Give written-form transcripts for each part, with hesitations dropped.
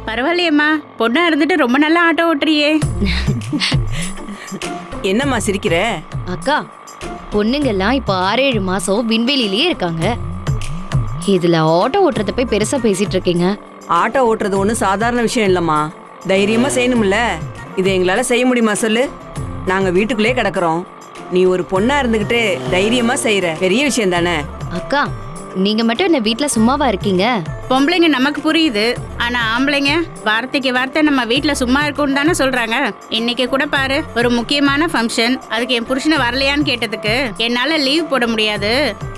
பரவாயில்லையம்மா, பொண்ணா இருந்துட்டு ரொம்ப நல்லா ஆட்டோ ஓட்டுறியே. என்னம்மா சிரிக்கிற? அக்கா, பொண்ணுங்கெல்லாம் இப்ப 6-7 மாசம் விண்வெளியிலேயே இருக்காங்க. இதுல ஆட்டோ ஓட்டுறத போய் பெருசா பேசிட்டு இருக்கீங்க. ஆட்டோ ஓட்டுறது ஒன்றும் சாதாரண விஷயம் இல்லம்மா. தைரியமா செய்யணும்ல. இதை எங்களால செய்ய முடியுமா சொல்லு? நாங்க வீட்டுக்குள்ளே கிடக்குறோம். நீ ஒரு பொண்ணா இருந்துகிட்டு தைரியமா செய்யற பெரிய விஷயம் தானே. அக்கா, நீங்க மட்டும் என்ன வீட்ல சும்மாவா இருக்கீங்க? பொம்பளைங்க நமக்கு புரியுது, ஆனா ஆம்பளைங்க வார்த்தைக்கு வார்த்தை நம்ம வீட்டுல சும்மா இருக்கும்னு தானே சொல்றாங்க. இன்னைக்கு கூட பாரு, ஒரு முக்கியமான ஃபங்க்ஷன், அதுக்கு என் புருஷனை வரலையான்னு கேட்டதுக்கு என்னால லீவ் போட முடியாது,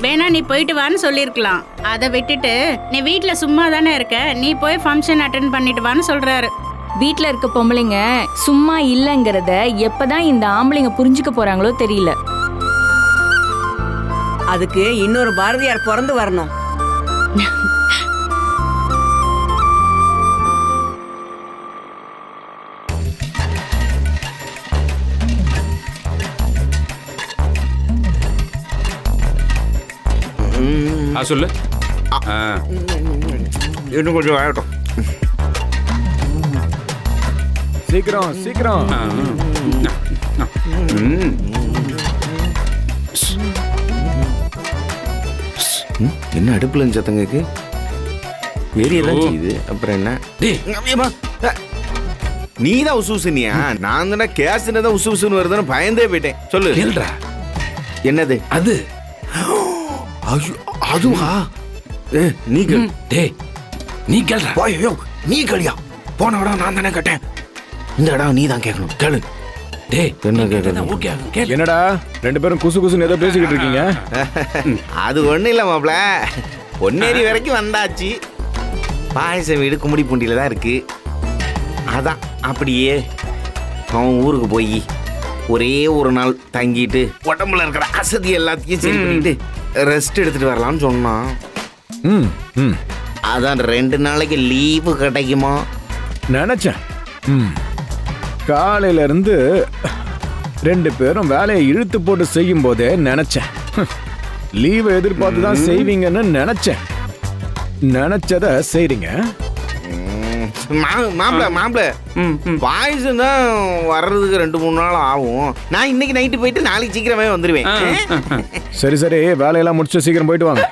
வேணா நீ போயிட்டு வான்னு சொல்லிருக்கலாம். அதை விட்டுட்டு நீ வீட்டுல சும்மா தானே இருக்க, நீ போய் ஃபங்க்ஷன் அட்டென்ட் பண்ணிட்டு வான்னு சொல்றாரு. வீட்ல இருக்க பொம்பளைங்க சும்மா இல்லங்கறத எப்பதான் இந்த ஆம்பளைங்க புரிஞ்சுக்க போறாங்களோ தெரியல. அதுக்கு இன்னொரு பாரதியார் பிறந்து வரணும். சொல்லு. இன்னும் கொஞ்சம் ஆகட்டும். சீக்கிரம் சீக்கிரம். என்ன அடுப்புல சத்தங்க வெறியெல்லாம் செய்யுது. அப்புறம் என்ன? நீ தான் உசு உசுனியா? நான் தானே கேஸ்ன்னு தான் உசு உசுன்னு வருதுன்னு பயந்தே போயிட்டேன். சொல்லு. கேள்றா. என்னது அது? அதுவா? நீ டேய், நீ கேள்றா. ஐயோ, நீ கேளியா? போன இடம் நான் தானே கேட்டேன். இந்த இடம் நீ தான் கேட்கணும். கேளு. டேய், என்ன கேட்கறது? ஓகே கேளு. என்னடா ரெண்டு பேரும் குசு குசுன்னு ஏதோ பேசிக்கிட்டு இருக்கீங்க? அது ஒன்றும் இல்லை மாப்பிள. பொன்னேரி வரைக்கும் வந்தாச்சு. பாயசம் வீடு கும்மிடி பூண்டியில் தான் இருக்கு. அதான் அப்படியே அவன் ஊருக்கு போய் ஒரே ஒரு நாள் தங்கிட்டு உடம்புல இருக்கிற அசதி எல்லாத்தையும் சரி பண்ணிட்டு ரெஸ்ட் எடுத்துட்டு வரலாம்னு சொன்னான். அதான் 2 நாளைக்கு லீவு கிடைக்குமா நினைச்சேன். காலையில இருந்து 2 பேரும் வேலையை இழுத்து போட்டு செய்யும் போதே நினைச்சேன், லீவை எதிர்பார்த்து தான் செய்வீங்கன்னு நினைச்சேன். நினைச்சத செய்றீங்க. மாப்பிள பாயசம் தான் வர்றதுக்கு 2-3 நாள் ஆகும். நான் இன்னைக்கு நைட்டு போயிட்டு நாளைக்கு சீக்கிரமே வந்துடுவேன். சரி சரி, வேலையெல்லாம் முடிச்சு சீக்கிரம் போயிட்டு வாங்க.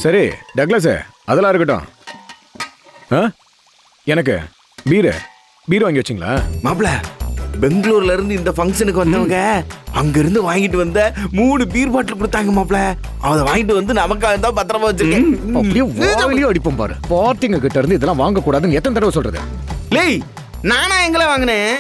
சரி டக்ளஸ், அதெல்லாம் இருக்கட்டும். எனக்கு பீர் வாங்கி வச்சிங்களா? மாப்பிள, பெங்களூர்ல இருந்து இந்த ஃபங்க்ஷனுக்கு வந்தவங்க அங்க இருந்து வாங்கிட்டு வந்த 3 பீர் பாட்டில் கொடுத்தாங்க மாப்பிள. அதை வாங்கிட்டு வந்து நமக்காக தான் பத்திரமா வச்சிருக்கேன். அப்படியே வாயிலே அடிப்போம் பாரு. பார்ட்டிங்க கிட்ட இருந்து இதெல்லாம் வாங்க கூடாதுன்னு எத்தனை தடவை சொல்றது? லேய், நானா எங்களை வாங்கினேன்?